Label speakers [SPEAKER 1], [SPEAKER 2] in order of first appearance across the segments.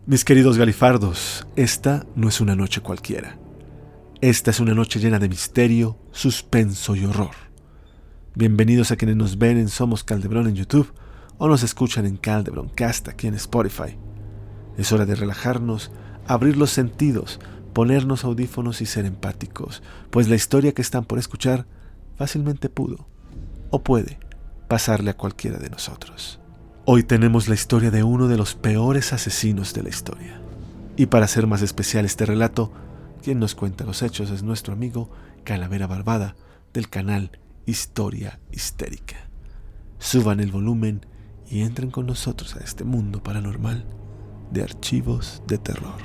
[SPEAKER 1] Mis queridos galifardos, esta no es una noche cualquiera. Esta es una noche llena de misterio, suspenso y horror. Bienvenidos a quienes nos ven en Somos Caldebrón en YouTube o nos escuchan en Caldebroncast aquí en Spotify. Es hora de relajarnos, abrir los sentidos, ponernos audífonos y ser empáticos, pues la historia que están por escuchar fácilmente pudo, o puede, pasarle a cualquiera de nosotros. Hoy tenemos la historia de uno de los peores asesinos de la historia. Y para hacer más especial este relato, quien nos cuenta los hechos es nuestro amigo Calavera Barbada del canal Historia Histérica. Suban el volumen y entren con nosotros a este mundo paranormal de archivos de terror.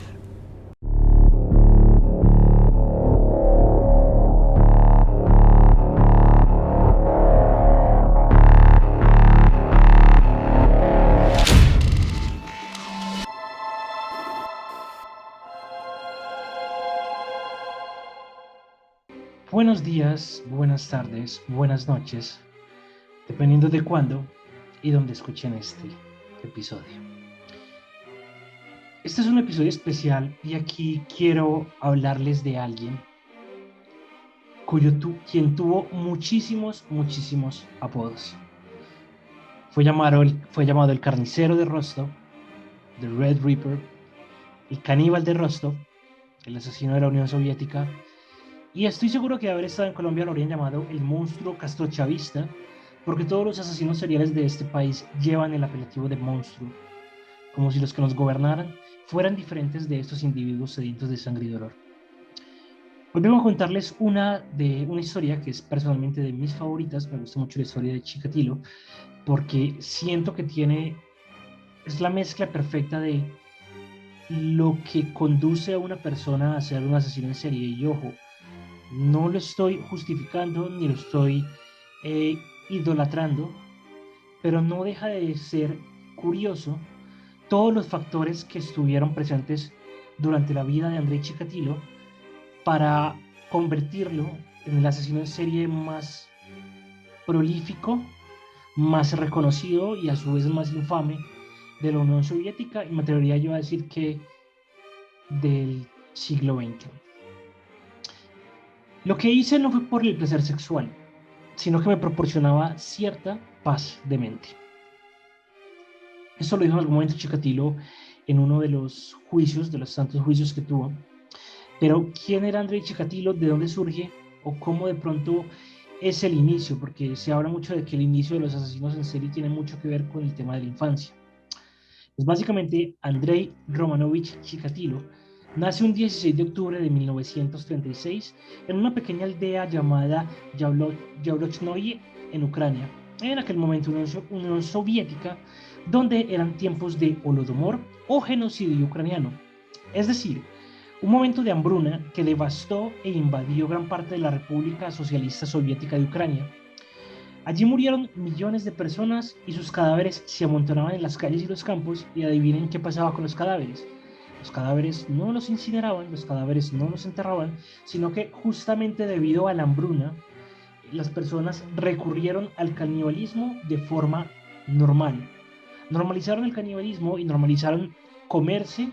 [SPEAKER 2] Buenos días, buenas tardes, buenas noches, dependiendo de cuándo y dónde escuchen este episodio. Este es un episodio especial y aquí quiero hablarles de alguien quien tuvo muchísimos apodos. Fue llamado el Carnicero de Rostov, The Red Reaper, el Caníbal de Rostov, el asesino de la Unión Soviética, y estoy seguro que de haber estado en Colombia lo habrían llamado el monstruo castrochavista, porque todos los asesinos seriales de este país llevan el apelativo de monstruo, como si los que nos gobernaran fueran diferentes de estos individuos sedientos de sangre y dolor. Hoy vengo a contarles una historia que es personalmente de mis favoritas. Me gusta mucho la historia de Chikatilo, porque siento que es la mezcla perfecta de lo que conduce a una persona a ser un asesino en serie. Y ojo, no lo estoy justificando ni lo estoy idolatrando, pero no deja de ser curioso todos los factores que estuvieron presentes durante la vida de Andrei Chikatilo para convertirlo en el asesino en serie más prolífico, más reconocido y a su vez más infame de la Unión Soviética, y me atrevería yo a decir que del siglo XX. Lo que hice no fue por el placer sexual, sino que me proporcionaba cierta paz de mente. Esto lo dijo en algún momento Chikatilo en uno de los juicios, de los tantos juicios que tuvo. Pero ¿quién era Andrei Chikatilo? ¿De dónde surge? ¿O cómo de pronto es el inicio? Porque se habla mucho de que el inicio de los asesinos en serie tiene mucho que ver con el tema de la infancia. Pues básicamente Andrei Romanovich Chikatilo nace un 16 de octubre de 1936 en una pequeña aldea llamada Yavlochnoye en Ucrania, en aquel momento Unión Soviética, donde eran tiempos de Holodomor o genocidio ucraniano. Es decir, un momento de hambruna que devastó e invadió gran parte de la República Socialista Soviética de Ucrania. Allí murieron millones de personas y sus cadáveres se amontonaban en las calles y los campos, y adivinen qué pasaba con los cadáveres. Los cadáveres no los incineraban, los cadáveres no los enterraban, sino que justamente debido a la hambruna, las personas recurrieron al canibalismo de forma normal. Normalizaron el canibalismo y normalizaron comerse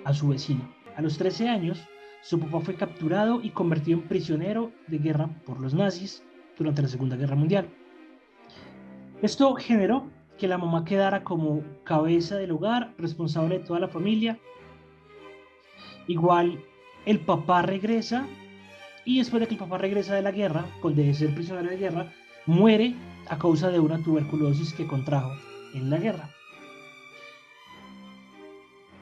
[SPEAKER 2] a su vecino. A los 13 años, su papá fue capturado y convertido en prisionero de guerra por los nazis durante la Segunda Guerra Mundial. Esto generó que la mamá quedara como cabeza del hogar, responsable de toda la familia. Igual el papá regresa, y después de que el papá regresa de la guerra, de ser prisionero de guerra, muere a causa de una tuberculosis que contrajo en la guerra.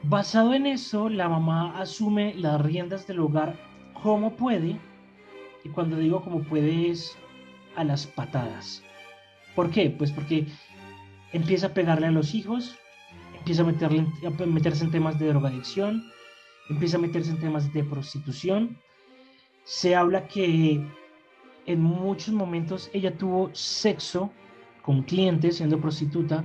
[SPEAKER 2] Basado en eso, la mamá asume las riendas del hogar como puede, y cuando digo como puede es a las patadas. ¿Por qué? Pues porque empieza a pegarle a los hijos, empieza a meterse en temas de drogadicción, empieza a meterse en temas de prostitución. Se habla que en muchos momentos ella tuvo sexo con clientes siendo prostituta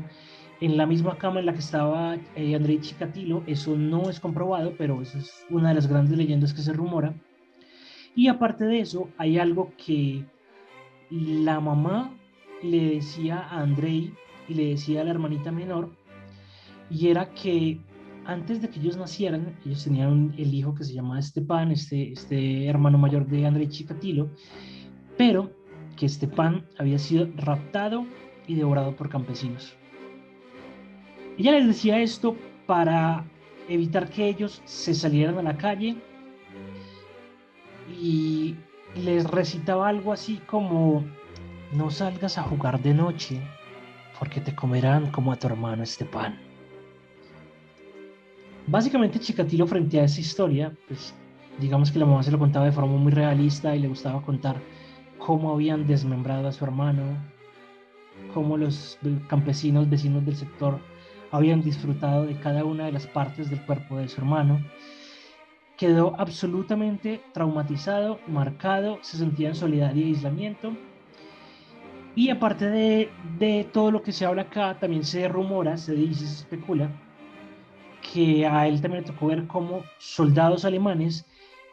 [SPEAKER 2] en la misma cama en la que estaba Andrei Chikatilo. Eso no es comprobado, pero eso es una de las grandes leyendas que se rumora. Y aparte de eso, hay algo que la mamá le decía a Andrei y le decía a la hermanita menor, y era que antes de que ellos nacieran, ellos tenían el hijo que se llamaba Stepan, este hermano mayor de Andrei Chikatilo, pero que Stepan había sido raptado y devorado por campesinos. Ella les decía esto para evitar que ellos se salieran a la calle y les recitaba algo así como: no salgas a jugar de noche porque te comerán como a tu hermano Stepan. Básicamente Chikatilo, frente a esa historia, pues digamos que la mamá se lo contaba de forma muy realista y le gustaba contar cómo habían desmembrado a su hermano, cómo los campesinos vecinos del sector habían disfrutado de cada una de las partes del cuerpo de su hermano. Quedó absolutamente traumatizado, marcado, se sentía en soledad y aislamiento. Y aparte de todo lo que se habla acá, también se rumora, se dice, se especula que a él también le tocó ver cómo soldados alemanes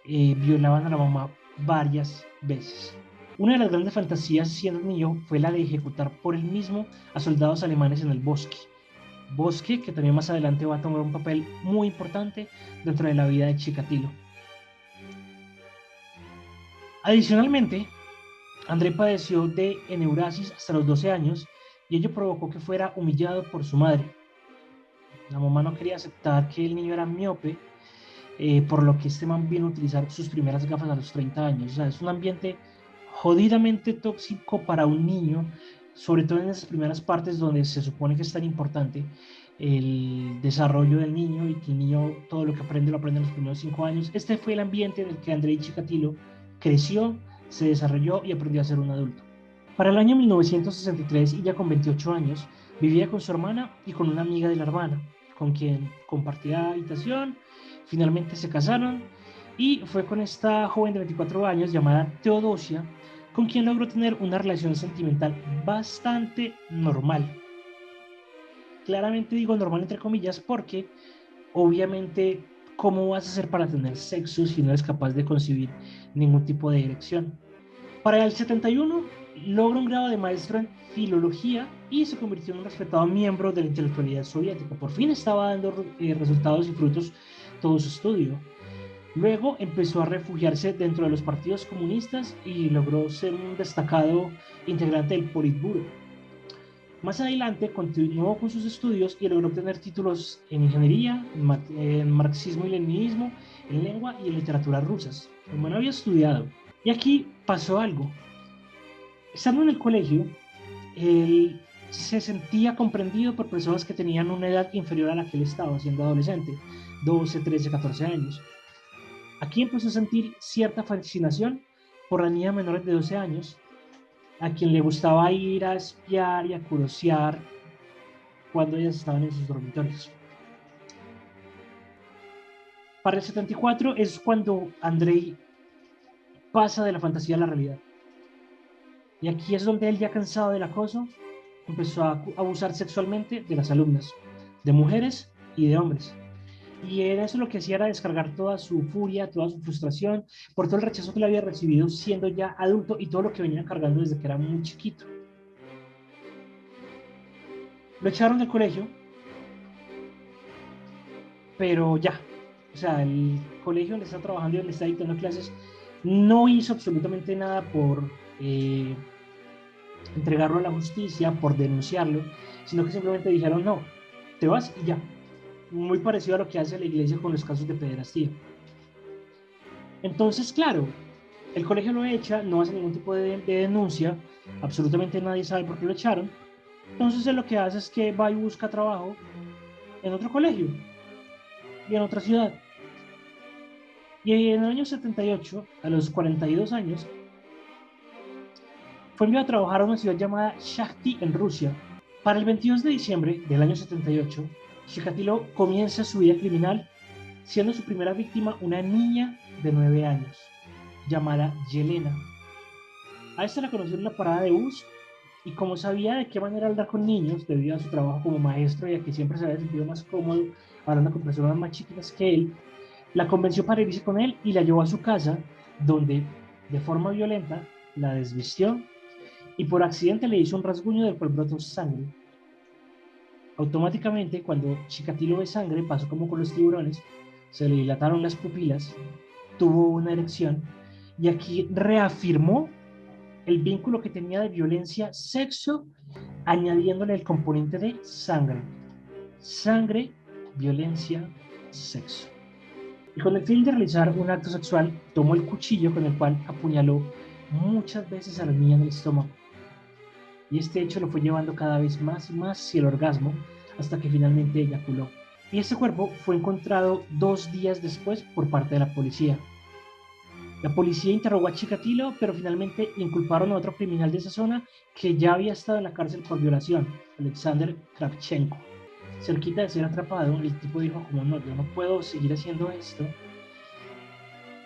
[SPEAKER 2] violaban a la mamá varias veces. Una de las grandes fantasías siendo niño fue la de ejecutar por él mismo a soldados alemanes en el bosque. Bosque que también más adelante va a tomar un papel muy importante dentro de la vida de Chikatilo. Adicionalmente, André padeció de eneurasis hasta los 12 años y ello provocó que fuera humillado por su madre. La mamá no quería aceptar que el niño era miope, por lo que este man vino a utilizar sus primeras gafas a los 30 años. O sea, es un ambiente jodidamente tóxico para un niño, sobre todo en esas primeras partes donde se supone que es tan importante el desarrollo del niño y que el niño todo lo que aprende lo aprende en los primeros 5 años. Este fue el ambiente en el que Andrei Chikatilo creció, se desarrolló y aprendió a ser un adulto. Para el año 1963, y ya con 28 años, vivía con su hermana y con una amiga de la hermana, con quien compartía habitación. Finalmente se casaron y fue con esta joven de 24 años llamada Teodosia, con quien logró tener una relación sentimental bastante normal. Claramente digo normal entre comillas porque obviamente, ¿cómo vas a hacer para tener sexo si no eres capaz de concebir ningún tipo de erección? Para el 71 logra un grado de maestro en filología y se convirtió en un respetado miembro de la intelectualidad soviética. Por fin estaba dando resultados y frutos todo su estudio. Luego empezó a refugiarse dentro de los partidos comunistas y logró ser un destacado integrante del Politburo. Más adelante continuó con sus estudios y logró obtener títulos en ingeniería, en marxismo y leninismo, en lengua y en literatura rusas. El man había estudiado. Y aquí pasó algo. Estando en el colegio, él se sentía comprendido por personas que tenían una edad inferior a la que él estaba siendo adolescente, 12, 13, 14 años. Aquí empezó a sentir cierta fascinación por las niñas menores de 12 años, a quien le gustaba ir a espiar y a curiosear cuando ellas estaban en sus dormitorios. Para el 74 es cuando Andrei pasa de la fantasía a la realidad. Y aquí es donde él, ya cansado del acoso, empezó a abusar sexualmente de las alumnas, de mujeres y de hombres. Y eso lo que hacía era descargar toda su furia, toda su frustración por todo el rechazo que le había recibido siendo ya adulto y todo lo que venía cargando desde que era muy chiquito. Lo echaron del colegio, pero ya, o sea, el colegio donde está trabajando y donde está dictando clases no hizo absolutamente nada por entregarlo a la justicia, por denunciarlo, sino que simplemente dijeron: no, te vas y ya. Muy parecido a lo que hace la iglesia con los casos de pederastía. Entonces, claro, el colegio lo echa, no hace ningún tipo de denuncia, absolutamente nadie sabe por qué lo echaron. Entonces, él lo que hace es que va y busca trabajo en otro colegio y en otra ciudad. Y en el año 78, a los 42 años, fue enviado a trabajar a una ciudad llamada Shakhty en Rusia. Para el 22 de diciembre del año 78, Chikatilo comienza su vida criminal, siendo su primera víctima una niña de 9 años, llamada Yelena. A esta la conoció en una parada de bus y como sabía de qué manera hablar con niños, debido a su trabajo como maestro y a que siempre se había sentido más cómodo hablando con personas más chiquitas que él, la convenció para irse con él y la llevó a su casa, donde de forma violenta la desvistió y por accidente le hizo un rasguño del cual brotó sangre. Automáticamente, cuando Chikatilo ve sangre, pasó como con los tiburones, se le dilataron las pupilas, tuvo una erección y aquí reafirmó el vínculo que tenía de violencia, sexo, añadiéndole el componente de sangre. Sangre, violencia, sexo. Y con el fin de realizar un acto sexual, tomó el cuchillo con el cual apuñaló muchas veces a la niña en el estómago. Y este hecho lo fue llevando cada vez más y más hacia el orgasmo, hasta que finalmente eyaculó. Y este cuerpo fue encontrado 2 días después por parte de la policía. La policía interrogó a Chikatilo, pero finalmente inculparon a otro criminal de esa zona que ya había estado en la cárcel por violación, Alexander Kravchenko. Cerquita de ser atrapado, el tipo dijo como no, yo no puedo seguir haciendo esto,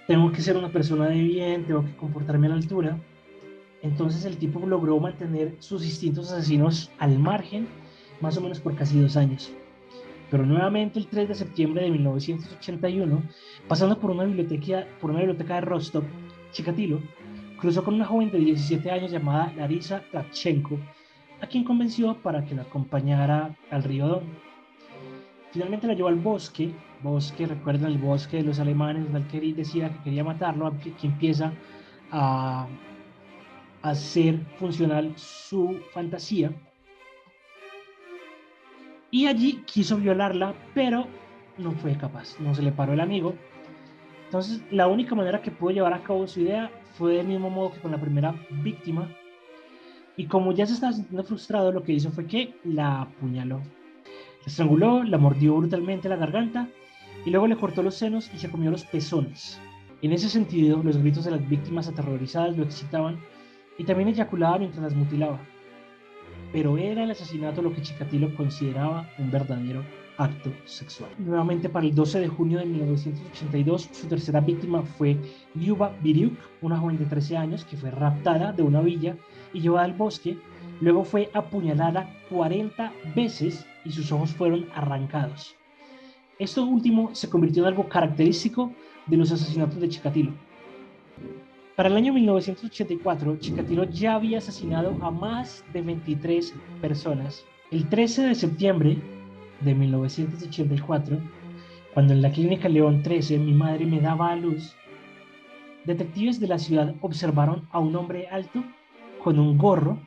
[SPEAKER 2] tengo que ser una persona de bien, tengo que comportarme a la altura. Entonces el tipo logró mantener sus instintos asesinos al margen, más o menos por casi 2 años. Pero nuevamente el 3 de septiembre de 1981, pasando por una biblioteca de Rostov, Chikatilo cruzó con una joven de 17 años llamada Larisa Kravchenko, a quien convenció para que la acompañara al río Don. Finalmente la llevó al bosque, recuerdan el bosque de los alemanes, donde él decía que quería matarlo, que empieza a hacer funcional su fantasía. Y allí quiso violarla, pero no fue capaz, no se le paró el amigo. Entonces, la única manera que pudo llevar a cabo su idea fue del mismo modo que con la primera víctima. Y como ya se estaba sintiendo frustrado, lo que hizo fue que la apuñaló. La estranguló, la mordió brutalmente la garganta y luego le cortó los senos y se comió los pezones. En ese sentido, los gritos de las víctimas aterrorizadas lo excitaban y también eyaculaba mientras las mutilaba. Pero era el asesinato lo que Chikatilo consideraba un verdadero acto sexual. Nuevamente, para el 12 de junio de 1982, su tercera víctima fue Lyuba Biryuk, una joven de 13 años que fue raptada de una villa y llevada al bosque. Luego fue apuñalada 40 veces y sus ojos fueron arrancados. Esto último se convirtió en algo característico de los asesinatos de Chikatilo. Para el año 1984, Chikatilo ya había asesinado a más de 23 personas. El 13 de septiembre de 1984, cuando en la clínica León 13 mi madre me daba a luz, detectives de la ciudad observaron a un hombre alto con un gorro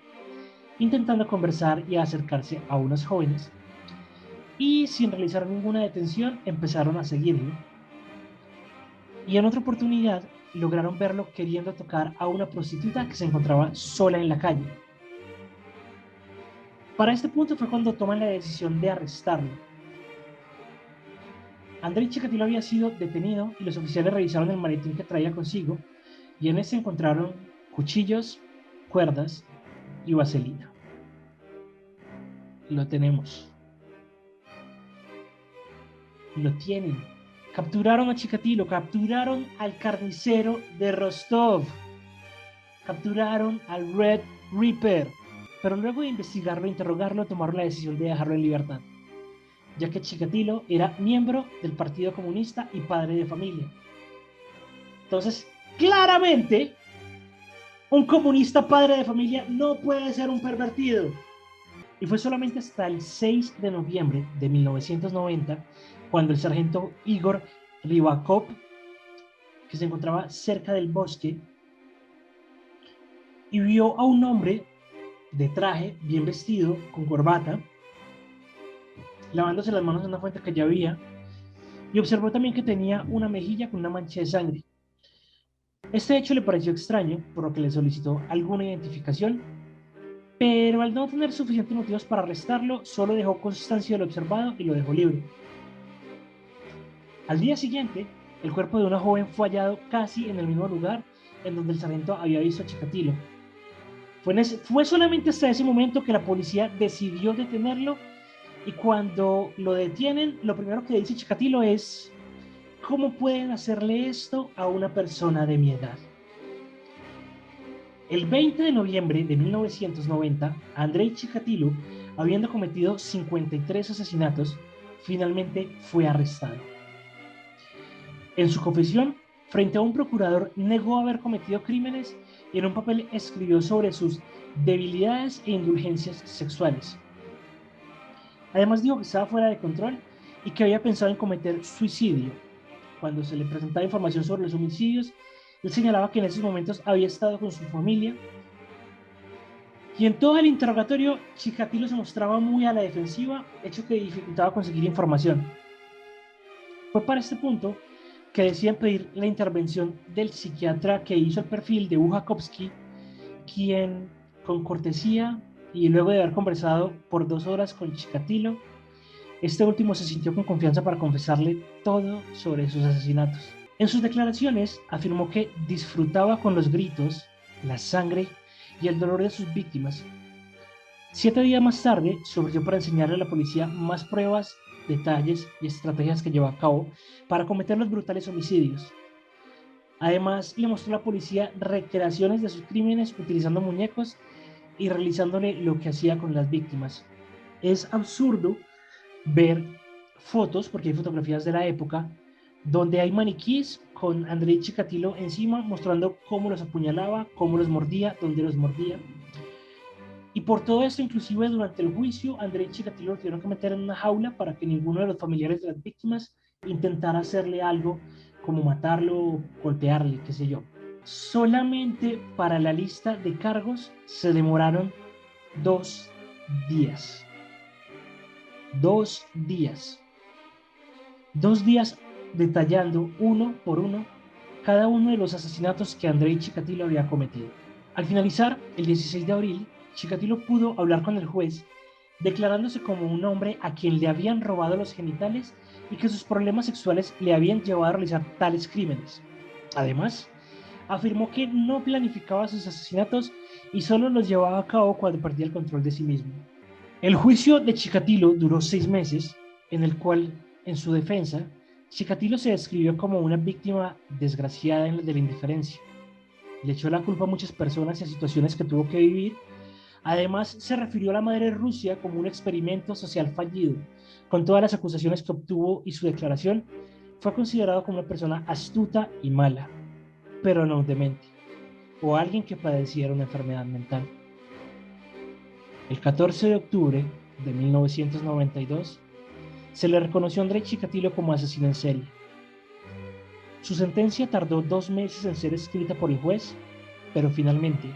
[SPEAKER 2] intentando conversar y acercarse a unas jóvenes y sin realizar ninguna detención empezaron a seguirlo. Y en otra oportunidad lograron verlo queriendo tocar a una prostituta que se encontraba sola en la calle. Para este punto fue cuando toman la decisión de arrestarlo. Andrei Chikatilo había sido detenido y los oficiales revisaron el maletín que traía consigo y en ese encontraron cuchillos, cuerdas y vaselina. Lo tenemos. Lo tienen. Capturaron a Chikatilo, capturaron al carnicero de Rostov, capturaron al Red Reaper, pero luego de investigarlo e interrogarlo tomaron la decisión de dejarlo en libertad, ya que Chikatilo era miembro del Partido Comunista y padre de familia. Entonces, claramente, un comunista padre de familia no puede ser un pervertido. Y fue solamente hasta el 6 de noviembre de 1990 cuando el sargento Igor Rybakov, que se encontraba cerca del bosque, y vio a un hombre de traje, bien vestido, con corbata, lavándose las manos en una fuente que ya había, y observó también que tenía una mejilla con una mancha de sangre. Este hecho le pareció extraño, por lo que le solicitó alguna identificación, pero al no tener suficientes motivos para arrestarlo, solo dejó constancia de lo observado y lo dejó libre. Al día siguiente, el cuerpo de una joven fue hallado casi en el mismo lugar en donde el sargento había visto a Chikatilo. Fue solamente hasta ese momento que la policía decidió detenerlo y cuando lo detienen, lo primero que dice Chikatilo es: ¿cómo pueden hacerle esto a una persona de mi edad? El 20 de noviembre de 1990, Andrei Chikatilo, habiendo cometido 53 asesinatos, finalmente fue arrestado. En su confesión, frente a un procurador, negó haber cometido crímenes y en un papel escribió sobre sus debilidades e indulgencias sexuales. Además dijo que estaba fuera de control y que había pensado en cometer suicidio. Cuando se le presentaba información sobre los homicidios, él señalaba que en esos momentos había estado con su familia. Y en todo el interrogatorio, Chikatilo se mostraba muy a la defensiva, hecho que dificultaba conseguir información. Fue para este punto que deciden pedir la intervención del psiquiatra que hizo el perfil de Bujakowski, quien, con cortesía y luego de haber conversado por 2 horas con Chikatilo, este último se sintió con confianza para confesarle todo sobre sus asesinatos. En sus declaraciones afirmó que disfrutaba con los gritos, la sangre y el dolor de sus víctimas. 7 días más tarde se ofreció para enseñarle a la policía más pruebas, detalles y estrategias que llevó a cabo para cometer los brutales homicidios. Además, le mostró a la policía recreaciones de sus crímenes utilizando muñecos y realizándole lo que hacía con las víctimas. Es absurdo ver fotos, porque hay fotografías de la época, donde hay maniquíes con Andrei Chikatilo encima mostrando cómo los apuñalaba, cómo los mordía, dónde los mordía. Y por todo esto, inclusive durante el juicio, Andrei Chikatilo lo tuvieron que meter en una jaula para que ninguno de los familiares de las víctimas intentara hacerle algo como matarlo o golpearle, qué sé yo. Solamente para la lista de cargos se demoraron 2 días. 2 días. 2 días detallando uno por uno cada uno de los asesinatos que Andrei Chikatilo había cometido. Al finalizar, el 16 de abril, Chikatilo pudo hablar con el juez, declarándose como un hombre a quien le habían robado los genitales y que sus problemas sexuales le habían llevado a realizar tales crímenes. Además, afirmó que no planificaba sus asesinatos y solo los llevaba a cabo cuando perdía el control de sí mismo. El juicio de Chikatilo duró 6 meses, en el cual, en su defensa, Chikatilo se describió como una víctima desgraciada de la indiferencia. Le echó la culpa a muchas personas y a situaciones que tuvo que vivir. Además, se refirió a la madre Rusia como un experimento social fallido. Con todas las acusaciones que obtuvo y su declaración, fue considerado como una persona astuta y mala, pero no demente, o alguien que padeciera una enfermedad mental. El 14 de octubre de 1992, se le reconoció a Andrei Chikatilo como asesino en serie. Su sentencia tardó 2 meses en ser escrita por el juez, pero finalmente,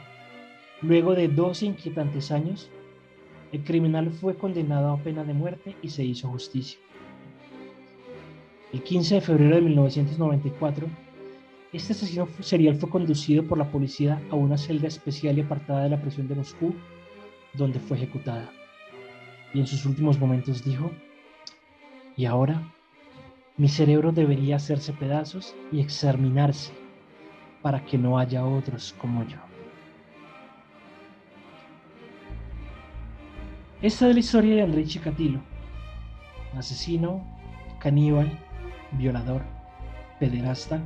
[SPEAKER 2] luego de 12 inquietantes años, el criminal fue condenado a pena de muerte y se hizo justicia. El 15 de febrero de 1994, este asesino serial fue conducido por la policía a una celda especial y apartada de la prisión de Moscú, donde fue ejecutada. Y en sus últimos momentos dijo: "Y ahora, mi cerebro debería hacerse pedazos y exterminarse para que no haya otros como yo". Esta es la historia de Andrei Chikatilo, asesino, caníbal, violador, pederasta,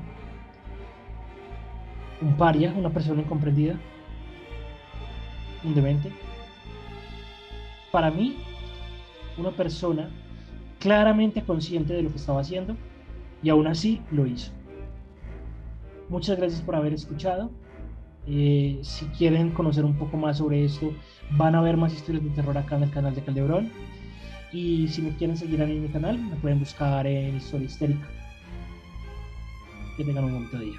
[SPEAKER 2] un paria, una persona incomprendida, un demente. Para mí, una persona claramente consciente de lo que estaba haciendo y aún así lo hizo. Muchas gracias por haber escuchado. Si quieren conocer un poco más sobre esto, van a ver más historias de terror acá en el canal de Caldebrón. Y si me quieren seguir a mí en mi canal, me pueden buscar en Historia Histérica. Que tengan un bonito día.